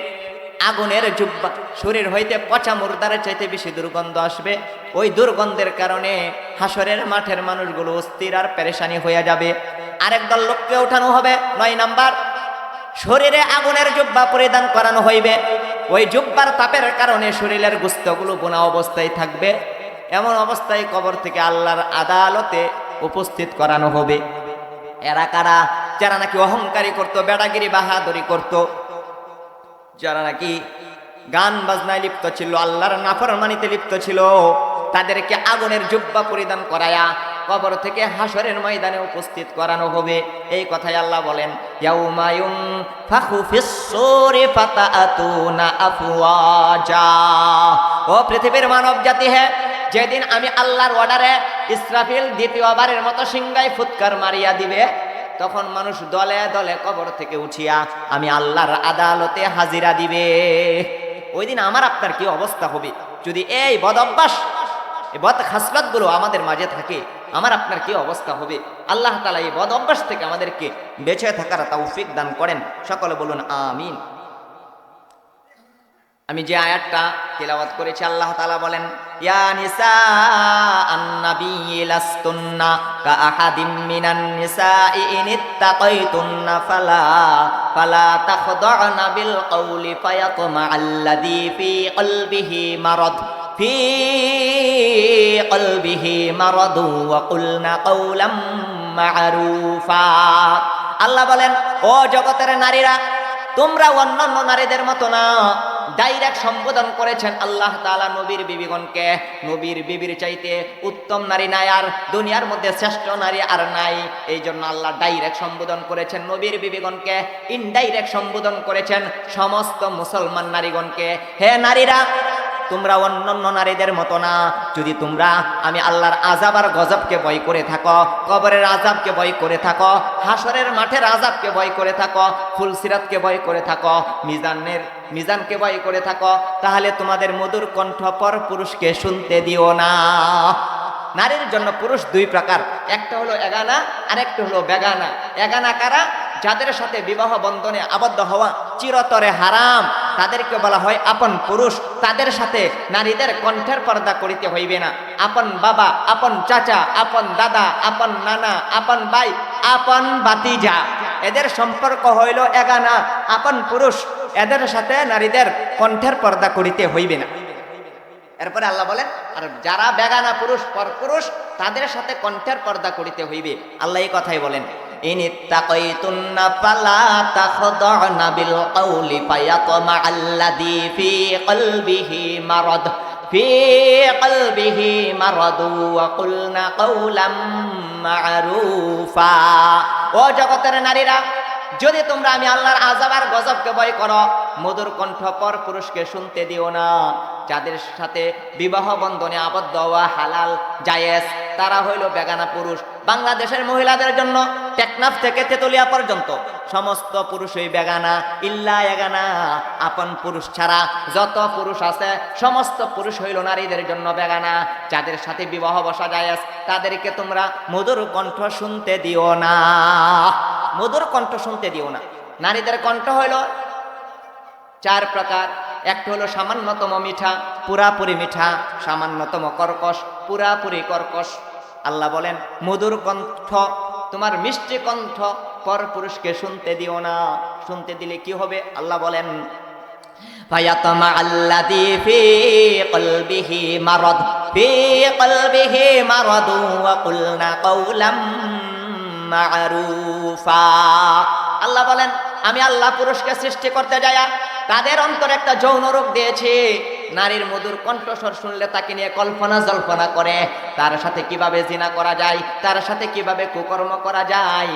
আগুনের জুব্বা, শরীর হইতে পচা মুর্দারের চাইতে বেশি দুর্গন্ধ আসবে। ওই দুর্গন্ধের কারণে হাসরের মাঠের মানুষগুলো অস্থির আর পেরেশানি হয়ে যাবে। আরেক দল লোককে ওঠানো হবে। 9 নাম্বার, শরীরে আগুনের জুব্বা পরিধান করানো হইবে। ওই জুব্বার তাপের কারণে শরীরের গোশতগুলো বোনা অবস্থায় থাকবে। এমন অবস্থায় কবর থেকে আল্লাহর আদালতে উপস্থিত করানো হবে। এরা কারা? যারা নাকি অহংকারী করত, বেড়াগিরি বাহাদুরি করত, যারা নাকি গান বাজনায় লিপ্ত ছিল, আল্লাহর নাফরমানিতে লিপ্ত ছিল, তাদেরকে আগুনের জুব্বা পরিধান করায়া কবর থেকে হাসরের ময়দানে উপস্থিত করানো হবে। এই কথাই আল্লাহ বলেন, ইয়াউমা ইউনফাখু ফিস-সূরি ফাতাআতুনা আফওয়াজা। ও পৃথিবীর মানব জাতি, হে, যেদিন আমি আল্লাহর অর্ডারে ইসরাফিল দ্বিতীয়বারের মতো সিংহায় ফুৎকার মারিয়া দিবে, তখন মানুষ দলে দলে কবর থেকে উঠিয়া আমি আল্লাহর আদালতে হাজিরা দিবে। ওই দিন আমার আপনার কি অবস্থা হবে যদি এই বদ অভ্যাস, এই বদ খাসলতগুলো আমাদের মাঝে থাকে? আমার আপনার কি অবস্থা হবে? আল্লাহ তাআলা এই বদ অভ্যাস থেকে আমাদেরকে বেঁচে থাকার তৌফিক দান করেন। সকলে বলুন আমিন। আমি যে আয়াতটা তিলাওয়াত করেছি, আল্লাহ তাআলা বলেন, ইয়া নিসা আন-নাবিয়্যি লাস্তুন্না কাআহাদিম মিনান নিসাই ইনিত্তাকাইতুন্না ফালা তাখদা'না বিল কওলি ফায়াতমা'আল্লাযী ফী কলবিহি মারাদু ওয়া কুলনা কাওলাম মা'রুফা। আল্লাহ বলেন, ও জগতের নারীরা, তোমরা অন্যান্য নারীদের মতো না। ডাইরেক্ট সম্বোধন করেছেন আল্লাহ তাআলা নবীর বিবিগণকে। নবীর বিবির চাইতে উত্তম নারী নাই, আর দুনিয়ার মধ্যে শ্রেষ্ঠ নারী আর নাই। এই জন্য আল্লাহ ডাইরেক্ট সম্বোধন করেছেন নবীর বিবিগণকে, ইনডাইরেক্ট সম্বোধন করেছেন সমস্ত মুসলমান নারীগণকে। হে নারীরা, তোমরা অন্যান্য নারীদের মতো না। যদি তোমরা আমি আল্লাহর আযাব আর গজবকে ভয় করে থাকো, কবরের আযাবকে ভয় করে থাকো, হাসরের মাঠের আযাবকে ভয় করে থাকো, ফুলসিরাতকে ভয় করে থাকো, মিজানকে ভয় করে থাকো, তাহলে তোমাদের মধুর কণ্ঠ পর পুরুষকে শুনতে দিও না। নারীর জন্য পুরুষ 2 প্রকার, একটা হলো এগানা, আরেকটা হলো বেগানা। এগানা কারা? যাদের সাথে বিবাহ বন্ধনে আবদ্ধ হওয়া চিরতরে হারাম, তাদেরকে বলা হয় আপন পুরুষ। তাদের সাথে নারীদের কণ্ঠের পর্দা করিতে হইবে না। আপন বাবা, আপন চাচা, আপন দাদা, আপন নানা, আপন ভাই, আপন বাতিজা, এদের সম্পর্ক হইল এগানা, আপন পুরুষ। এদের সাথে নারীদের কণ্ঠের পর্দা করিতে হইবে না। এরপরে আল্লাহ বলেন, আর যারা বেগানা পুরুষ, পরপুরুষ, তাদের সাথে কণ্ঠের পর্দা করিতে হইবে। আল্লাহ এই কথাই বলেন, ইনিত্তাকাইতুন্না ফালা তাখদা'না বিল কওলি ফায়াতমা'আল্লাযী ফী কলবিহি মারাদু ওয়া কুলনা কাওলাম মা'রুফা। ও জগতের নারীরা, যদি তোমরা আমি আল্লাহর আযাব আর গজবকে ভয় করো, মধুর কণ্ঠ পর পুরুষকে শুনতে দিও না। যাদের সাথে বিবাহ বন্ধনে আবদ্ধ হওয়া হালাল জায়েজ, তারা হইল বেগানা পুরুষ। বাংলাদেশের মহিলাদের জন্য টেকনাফ থেকে তেতুলিয়া পর্যন্ত সমস্ত পুরুষই বেগানা, ইল্লা এগানা। আপন পুরুষ ছাড়া যত পুরুষ আছে সমস্ত পুরুষ হইল নারীদের জন্য বেগানা। যাদের সাথে বিবাহ বসা জায়েজ, তাদেরকে তোমরা মধুর কণ্ঠ শুনতে দিও না। মধুর কণ্ঠ শুনতে দিও না। নারীদের কণ্ঠ হইল 4 প্রকার। একটা হলো সামান্যতম মিঠা, পুরাপুরি মিঠা, সামান্যতম কর্কশ, পুরাপুরি কর্কশ। আল্লাহ বলেন, মধুর কণ্ঠ, তোমার মিষ্টি কণ্ঠ পর পুরুষকে শুনতে দিও না। শুনতে দিলে কি হবে? আল্লাহ বলেন, ফায়াতমা'আল্লাযী ফী কলবিহি মারাদু ওয়া কুলনা কাওলাম মা'রুফা। আল্লাহ বলেন, আমি আল্লাহ পুরুষকে সৃষ্টি করতে যায়া তাদের অন্তরে একটা যৌন রোগ দিয়েছি। নারীর মধুর কণ্ঠস্বর শুনলে তাকে নিয়ে কল্পনা জল্পনা করে, তার সাথে কিভাবে জিনা করা যায়, তার সাথে কিভাবে কুকর্ম করা যায়,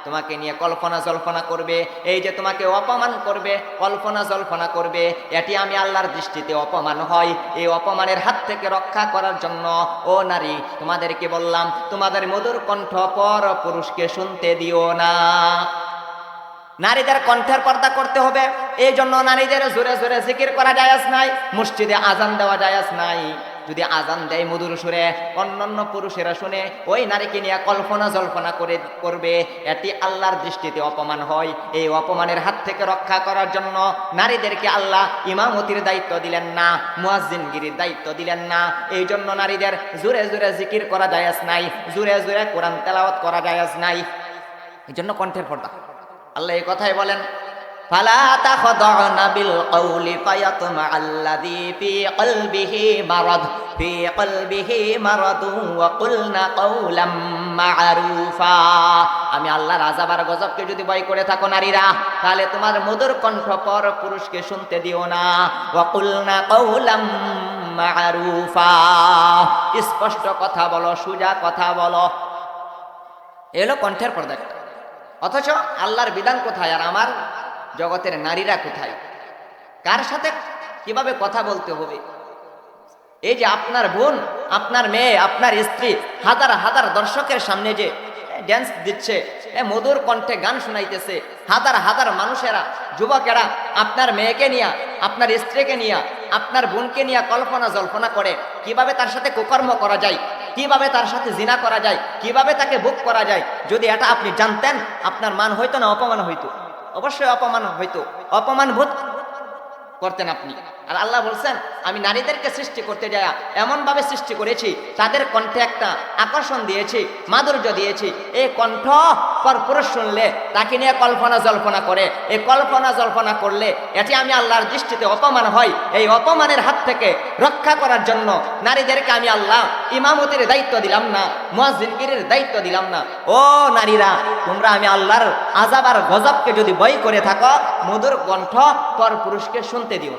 তোমাকে নিয়ে কল্পনা জল্পনা করবে। এই যে তোমাকে অপমান করবে, কল্পনা জল্পনা করবে, এটি আমি আল্লাহর দৃষ্টিতে অপমান হয়। এই অপমানের হাত থেকে রক্ষা করার জন্য ও নারী, তোমাদেরকে বললাম, তোমাদের মধুর কণ্ঠ পর পুরুষকে শুনতে দিও না। নারীদের কণ্ঠের পর্দা করতে হবে। এই জন্য নারীদের জোরে জোরে জিকির করা জায়েজ নাই, মসজিদে আজান দেওয়া জায়েজ নাই। যদি আজান দেয় মধুর সুরে, অন্যান্য পুরুষেরা শুনে ওই নারীকে নিয়ে কল্পনা জল্পনা করবে, এটি আল্লাহর দৃষ্টিতে অপমান হয়। এই অপমানের হাত থেকে রক্ষা করার জন্য নারীদেরকে আল্লাহ ইমামতির দায়িত্ব দিলেন না, মুয়াজ্জিনগিরির দায়িত্ব দিলেন না। এই জন্য নারীদের জোরে জোরে জিকির করা জায়েজ নাই, জোরে জোরে কোরআন তেলাওয়াত করা জায়েজ নাই। এই জন্য কণ্ঠের পর্দা। আল্লাহ এই কথাই বলেন, ফালা তাখদাউনা বিল কওলি ফায়াতমা আল্লাযী ফী কলবিহি মারাদু ওয়া কুলনা কাওলাম মা'রুফা। আমি আল্লাহর আযাব আর গজবকে যদি ভয় করে থাকো নারীরা, তাহলে তোমার মধুর কণ্ঠ পর পুরুষকে শুনতে দিও না। ওয়া কুলনা কাওলাম মা'রুফা, স্পষ্ট কথা বলো, সোজা কথা বলো। এলো কণ্ঠের পর্দা। অথচ আল্লাহর বিধান কোথায় আর আমার জগতের নারীরা কোথায়? কার সাথে কিভাবে কথা বলতে হবে? এই যে আপনার বোন, আপনার মেয়ে, আপনার স্ত্রী হাজার হাজার দর্শকের সামনে যে ড্যান্স দিচ্ছে, মধুর কণ্ঠে গান শোনাইতেছে, হাজার হাজার মানুষেরা, যুবকেরা আপনার মেয়েকে নিয়ে, আপনার স্ত্রীকে নিয়ে, আপনার বোনকে নিয়ে কল্পনা জল্পনা করে কিভাবে তার সাথে কুকর্ম করা যায়, কিভাবে তার সাথে জিনা করা যায়, কিভাবে তাকে বুক করা যায়। যদি এটা আপনি জানতেন, আপনার মান হইতো না অপমান হইতো? অবশ্যই অপমান হইতো, অপমান বোধ করতেন আপনি। আর আল্লাহ বলছেন, আমি নারীদেরকে সৃষ্টি করতে যায় এমন ভাবে সৃষ্টি করেছি, তাদের কণ্ঠে একটা আকর্ষণ দিয়েছি, মাধুর্য দিয়েছি। এই কণ্ঠ পর পুরুষ শুনলে তাকে নিয়ে কল্পনা জল্পনা করে, এই কল্পনা জল্পনা করলে এটি আমি আল্লাহর দৃষ্টিতে অপমান হয়। এই অপমানের হাত থেকে রক্ষা করার জন্য নারীদেরকে আমি আল্লাহ ইমামতির দায়িত্ব দিলাম না, মুয়াজ্জিনগিরির দায়িত্ব দিলাম না। ও নারীরা, তোমরা আমি আল্লাহর আযাব আর গজবকে যদি ভয় করে থাকো, মধুর কণ্ঠ পর পুরুষকে শুনতে দিও।